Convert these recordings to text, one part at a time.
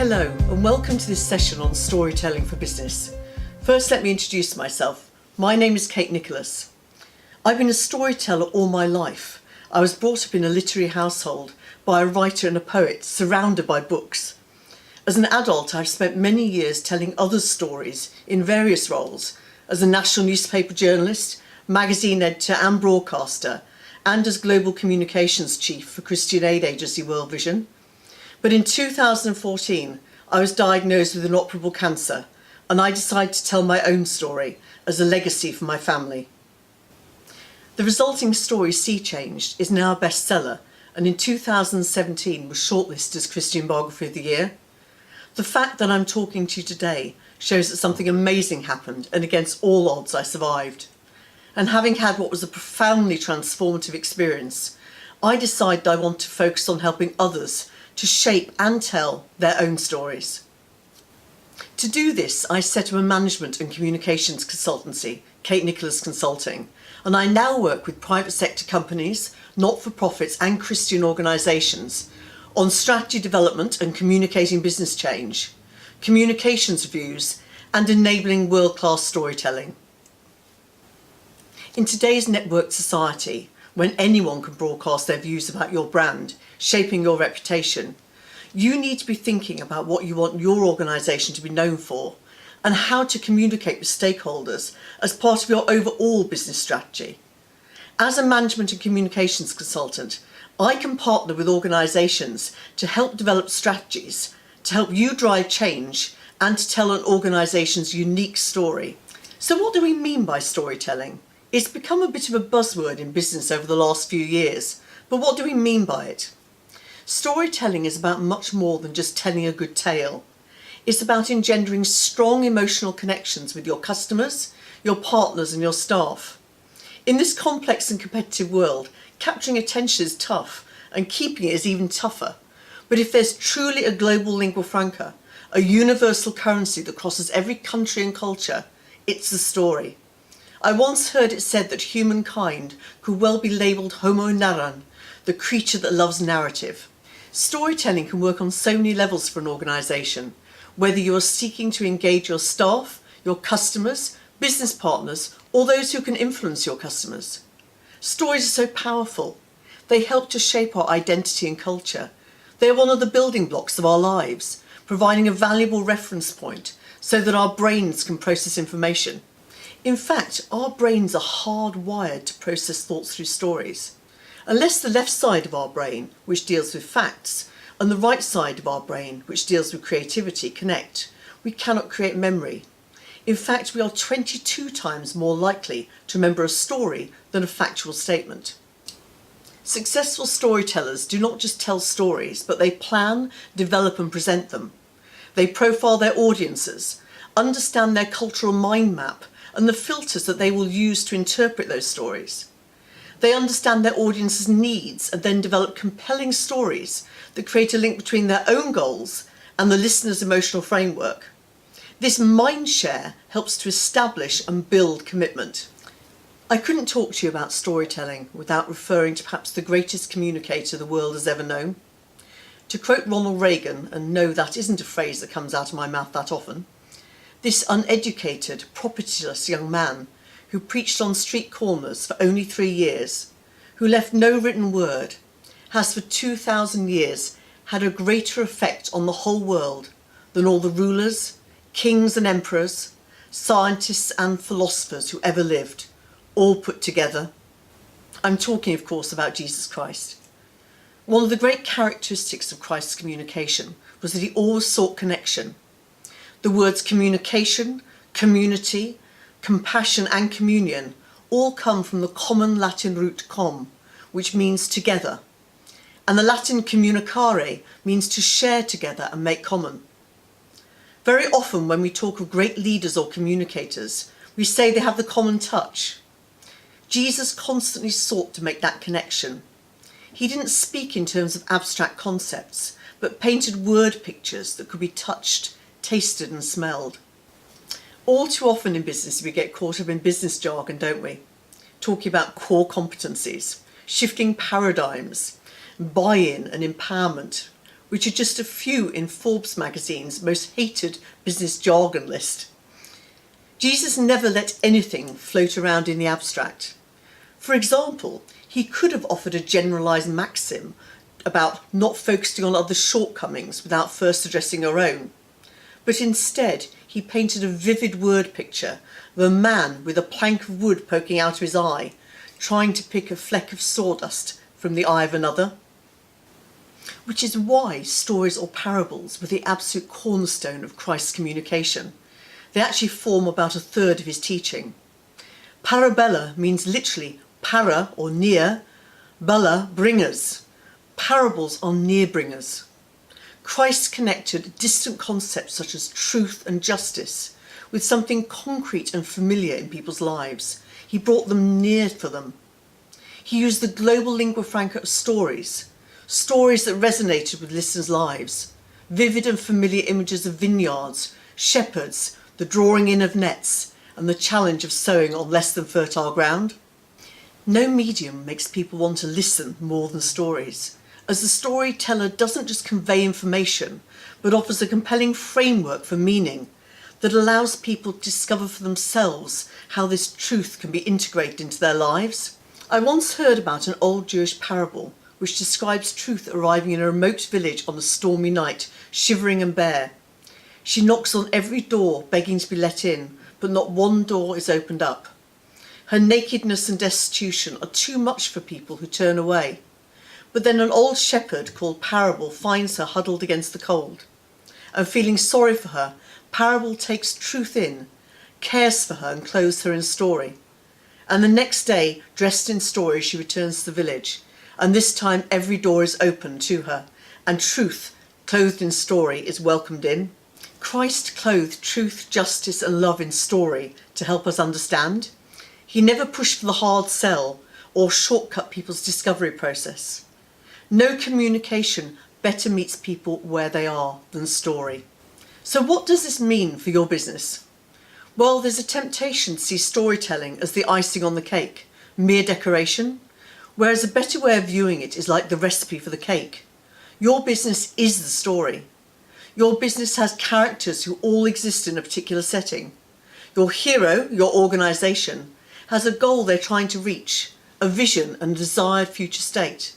Hello and welcome to this session on storytelling for business. First, let me introduce myself. My name is Kate Nicholas. I've been a storyteller all my life. I was brought up in a literary household by a writer and a poet, surrounded by books. As an adult, I've spent many years telling others' stories in various roles, as a national newspaper journalist, magazine editor and broadcaster, and as Global Communications Chief for Christian aid agency World Vision. But in 2014, I was diagnosed with inoperable cancer, and I decided to tell my own story as a legacy for my family. The resulting story, Sea Changed, is now a bestseller, and in 2017 was shortlisted as Christian Biography of the Year. The fact that I'm talking to you today shows that something amazing happened, and against all odds I survived. And having had what was a profoundly transformative experience, I decided I want to focus on helping others to shape and tell their own stories. To do this, I set up a management and communications consultancy, Kate Nicholas Consulting, and I now work with private sector companies, not-for-profits and Christian organisations on strategy development and communicating business change, communications reviews and enabling world-class storytelling. In today's networked society, when anyone can broadcast their views about your brand, shaping your reputation, you need to be thinking about what you want your organisation to be known for and how to communicate with stakeholders as part of your overall business strategy. As a management and communications consultant, I can partner with organisations to help develop strategies, to help you drive change and to tell an organisation's unique story. So what do we mean by storytelling? It's become a bit of a buzzword in business over the last few years, but what do we mean by it? Storytelling is about much more than just telling a good tale. It's about engendering strong emotional connections with your customers, your partners and your staff. In this complex and competitive world, capturing attention is tough and keeping it is even tougher. But if there's truly a global lingua franca, a universal currency that crosses every country and culture, it's the story. I once heard it said that humankind could well be labelled Homo narran, the creature that loves narrative. Storytelling can work on so many levels for an organisation, whether you are seeking to engage your staff, your customers, business partners, or those who can influence your customers. Stories are so powerful. They help to shape our identity and culture. They are one of the building blocks of our lives, providing a valuable reference point so that our brains can process information. In fact, our brains are hardwired to process thoughts through stories. Unless the left side of our brain, which deals with facts, and the right side of our brain, which deals with creativity, connect, we cannot create memory. In fact, we are 22 times more likely to remember a story than a factual statement. Successful storytellers do not just tell stories, but they plan, develop and present them. They profile their audiences, understand their cultural mind map, and the filters that they will use to interpret those stories. They understand their audience's needs and then develop compelling stories that create a link between their own goals and the listener's emotional framework. This mind share helps to establish and build commitment. I couldn't talk to you about storytelling without referring to perhaps the greatest communicator the world has ever known. To quote Ronald Reagan, and no, that isn't a phrase that comes out of my mouth that often, this uneducated, propertyless young man who preached on street corners for only 3 years, who left no written word, has for 2,000 years had a greater effect on the whole world than all the rulers, kings and emperors, scientists and philosophers who ever lived, all put together. I'm talking, of course, about Jesus Christ. One of the great characteristics of Christ's communication was that he always sought connection. The words communication, community, compassion and communion all come from the common Latin root com, which means together. And the Latin communicare means to share together and make common. Very often when we talk of great leaders or communicators, we say they have the common touch. Jesus constantly sought to make that connection. He didn't speak in terms of abstract concepts, but painted word pictures that could be touched, tasted and smelled. All too often in business we get caught up in business jargon, don't we? Talking about core competencies, shifting paradigms, buy-in and empowerment, which are just a few in Forbes magazine's most hated business jargon list. Jesus never let anything float around in the abstract. For example, he could have offered a generalised maxim about not focusing on others' shortcomings without first addressing our own. But instead, he painted a vivid word picture of a man with a plank of wood poking out of his eye, trying to pick a fleck of sawdust from the eye of another. Which is why stories or parables were the absolute cornerstone of Christ's communication. They actually form about a third of his teaching. Parabella means literally para or near, bella bringers. Parables are near bringers. Christ connected distant concepts such as truth and justice with something concrete and familiar in people's lives. He brought them near for them. He used the global lingua franca of stories that resonated with listeners' lives, vivid and familiar images of vineyards, shepherds, the drawing in of nets, and the challenge of sowing on less than fertile ground. No medium makes people want to listen more than stories, as the storyteller doesn't just convey information, but offers a compelling framework for meaning that allows people to discover for themselves how this truth can be integrated into their lives. I once heard about an old Jewish parable which describes truth arriving in a remote village on a stormy night, shivering and bare. She knocks on every door, begging to be let in, but not one door is opened up. Her nakedness and destitution are too much for people who turn away. But then an old shepherd called Parable finds her huddled against the cold. And feeling sorry for her, Parable takes truth in, cares for her and clothes her in story. And the next day, dressed in story, she returns to the village. And this time every door is open to her, and truth, clothed in story, is welcomed in. Christ clothed truth, justice and love in story to help us understand. He never pushed for the hard sell or shortcut people's discovery process. No communication better meets people where they are than story. So what does this mean for your business? Well, there's a temptation to see storytelling as the icing on the cake, mere decoration, whereas a better way of viewing it is like the recipe for the cake. Your business is the story. Your business has characters who all exist in a particular setting. Your hero, your organisation, has a goal they're trying to reach, a vision and a desired future state.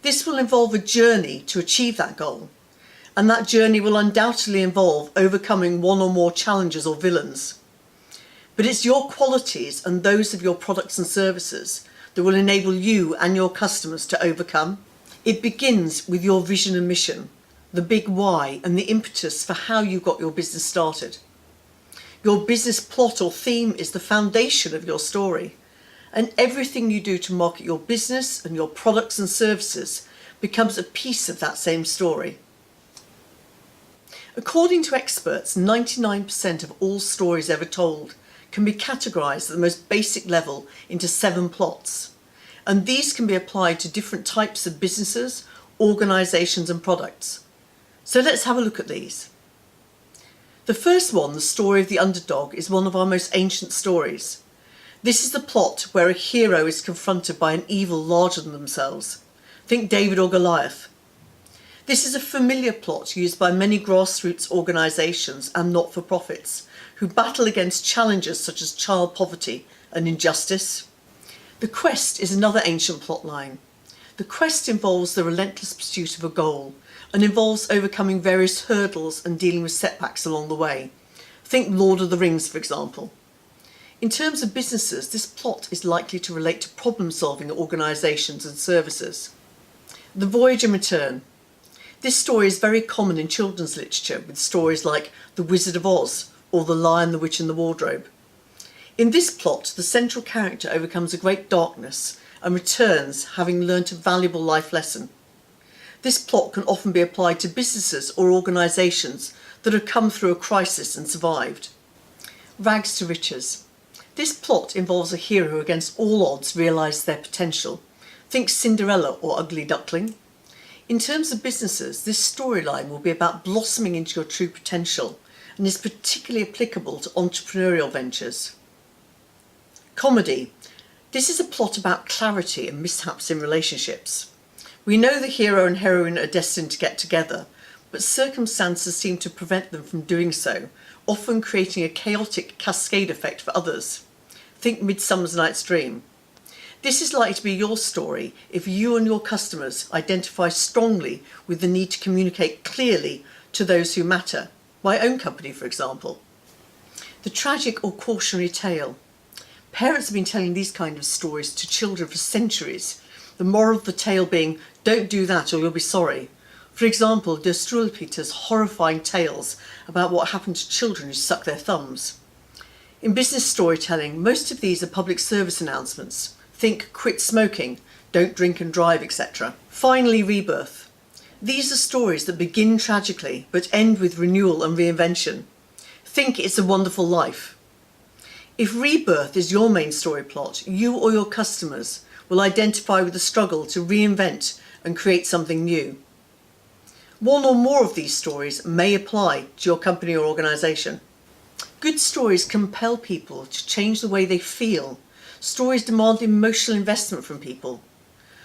This will involve a journey to achieve that goal, and that journey will undoubtedly involve overcoming one or more challenges or villains. But it's your qualities and those of your products and services that will enable you and your customers to overcome. It begins with your vision and mission, the big why and the impetus for how you got your business started. Your business plot or theme is the foundation of your story, and everything you do to market your business and your products and services becomes a piece of that same story. According to experts, 99% of all stories ever told can be categorised at the most basic level into 7 plots, and these can be applied to different types of businesses, organisations and products. So let's have a look at these. The first one, the story of the underdog, is one of our most ancient stories. This is the plot where a hero is confronted by an evil larger than themselves. Think David or Goliath. This is a familiar plot used by many grassroots organisations and not-for-profits who battle against challenges such as child poverty and injustice. The quest is another ancient plot line. The quest involves the relentless pursuit of a goal and involves overcoming various hurdles and dealing with setbacks along the way. Think Lord of the Rings, for example. In terms of businesses, this plot is likely to relate to problem-solving organisations and services. The Voyage and Return. This story is very common in children's literature, with stories like The Wizard of Oz or The Lion, the Witch and the Wardrobe. In this plot, the central character overcomes a great darkness and returns having learnt a valuable life lesson. This plot can often be applied to businesses or organisations that have come through a crisis and survived. Rags to riches. This plot involves a hero who against all odds realises their potential. Think Cinderella or Ugly Duckling. In terms of businesses, this storyline will be about blossoming into your true potential and is particularly applicable to entrepreneurial ventures. Comedy. This is a plot about clarity and mishaps in relationships. We know the hero and heroine are destined to get together, but circumstances seem to prevent them from doing so, often creating a chaotic cascade effect for others. Think Midsummer Night's Dream. This is likely to be your story if you and your customers identify strongly with the need to communicate clearly to those who matter. My own company, for example. The tragic or cautionary tale. Parents have been telling these kind of stories to children for centuries. The moral of the tale being, don't do that or you'll be sorry. For example, Der Struwwelpeter's horrifying tales about what happened to children who suck their thumbs. In business storytelling, most of these are public service announcements. Think quit smoking, don't drink and drive, etc. Finally, rebirth. These are stories that begin tragically but end with renewal and reinvention. Think It's a Wonderful Life. If rebirth is your main story plot, you or your customers will identify with the struggle to reinvent and create something new. One or more of these stories may apply to your company or organisation. Good stories compel people to change the way they feel. Stories demand emotional investment from people.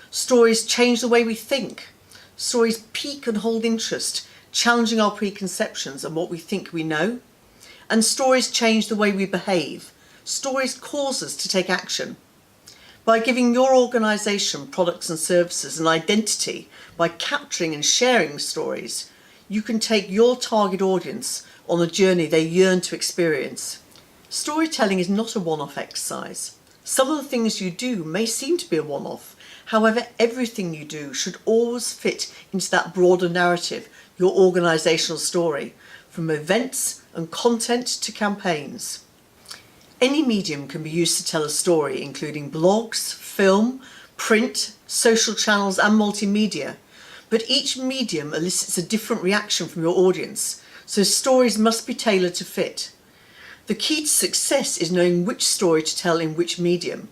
Stories change the way we think. Stories pique and hold interest, challenging our preconceptions and what we think we know. And stories change the way we behave. Stories cause us to take action. By giving your organisation, products and services an identity, by capturing and sharing stories, you can take your target audience on a journey they yearn to experience. Storytelling is not a one-off exercise. Some of the things you do may seem to be a one-off. However, everything you do should always fit into that broader narrative, your organisational story, from events and content to campaigns. Any medium can be used to tell a story, including blogs, film, print, social channels and multimedia. But each medium elicits a different reaction from your audience, so stories must be tailored to fit. The key to success is knowing which story to tell in which medium.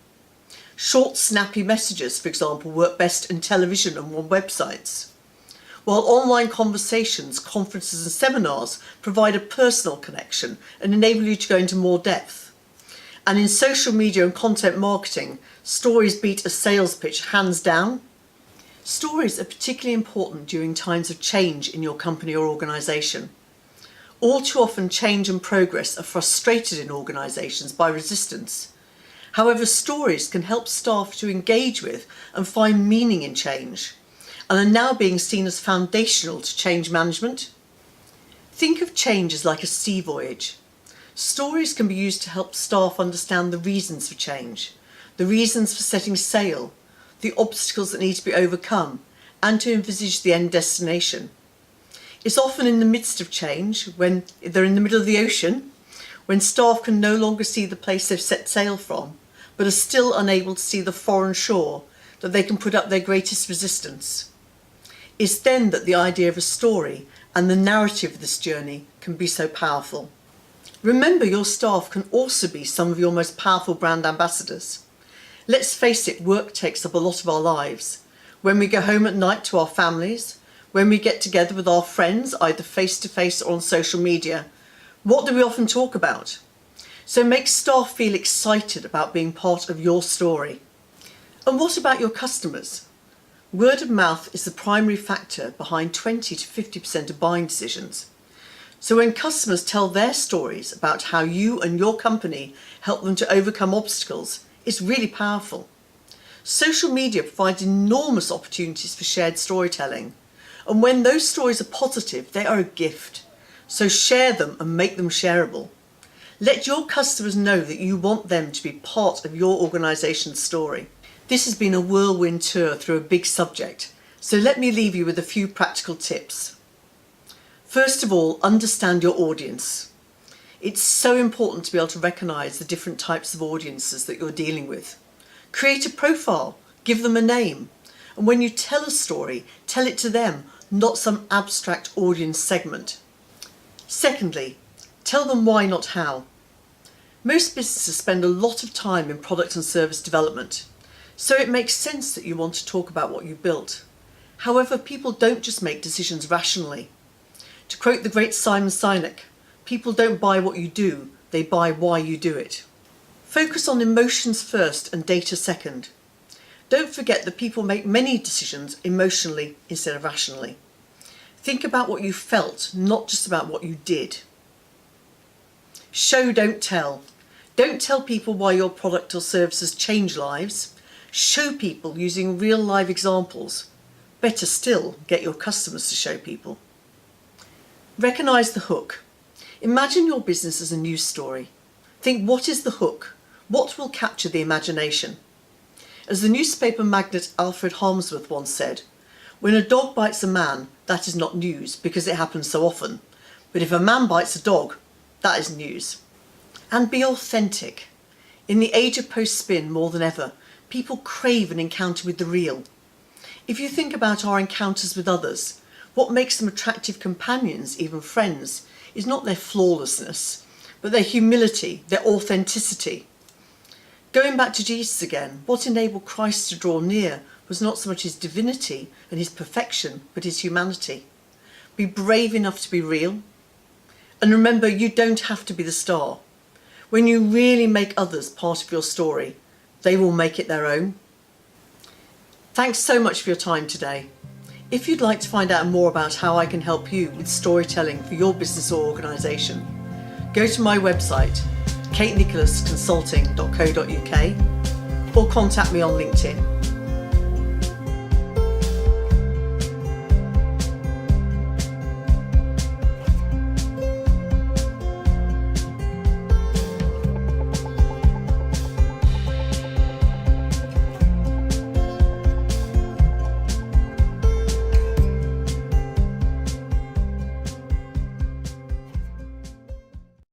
Short, snappy messages, for example, work best in television and on websites, while online conversations, conferences and seminars provide a personal connection and enable you to go into more depth. And in social media and content marketing, stories beat a sales pitch hands down. Stories are particularly important during times of change in your company or organisation. All too often, change and progress are frustrated in organisations by resistance. However, stories can help staff to engage with and find meaning in change, and are now being seen as foundational to change management. Think of change as like a sea voyage. Stories can be used to help staff understand the reasons for change, the reasons for setting sail, the obstacles that need to be overcome, and to envisage the end destination. It's often in the midst of change, when they're in the middle of the ocean, when staff can no longer see the place they've set sail from, but are still unable to see the foreign shore, that they can put up their greatest resistance. It's then that the idea of a story and the narrative of this journey can be so powerful. Remember, your staff can also be some of your most powerful brand ambassadors. Let's face it, work takes up a lot of our lives. When we go home at night to our families, when we get together with our friends, either face-to-face or on social media, what do we often talk about? So make staff feel excited about being part of your story. And what about your customers? Word of mouth is the primary factor behind 20 to 50% of buying decisions. So when customers tell their stories about how you and your company help them to overcome obstacles, it's really powerful. Social media provides enormous opportunities for shared storytelling. And when those stories are positive, they are a gift. So share them and make them shareable. Let your customers know that you want them to be part of your organisation's story. This has been a whirlwind tour through a big subject, so let me leave you with a few practical tips. First of all, understand your audience. It's so important to be able to recognise the different types of audiences that you're dealing with. Create a profile, give them a name, and when you tell a story, tell it to them, not some abstract audience segment. Secondly, tell them why, not how. Most businesses spend a lot of time in product and service development, so it makes sense that you want to talk about what you built. However, people don't just make decisions rationally. To quote the great Simon Sinek, people don't buy what you do, they buy why you do it. Focus on emotions first and data second. Don't forget that people make many decisions emotionally instead of rationally. Think about what you felt, not just about what you did. Show, don't tell. Don't tell people why your product or service has changed lives. Show people using real live examples. Better still, get your customers to show people. Recognise the hook. Imagine your business as a news story. Think, what is the hook? What will capture the imagination? As the newspaper magnate Alfred Harmsworth once said, when a dog bites a man, that is not news because it happens so often. But if a man bites a dog, that is news. And be authentic. In the age of post-spin more than ever, people crave an encounter with the real. If you think about our encounters with others, what makes them attractive companions, even friends, is not their flawlessness, but their humility, their authenticity. Going back to Jesus again, what enabled Christ to draw near was not so much his divinity and his perfection, but his humanity. Be brave enough to be real. And remember, you don't have to be the star. When you really make others part of your story, they will make it their own. Thanks so much for your time today. If you'd like to find out more about how I can help you with storytelling for your business or organisation, go to my website, katenicholasconsulting.co.uk, or contact me on LinkedIn.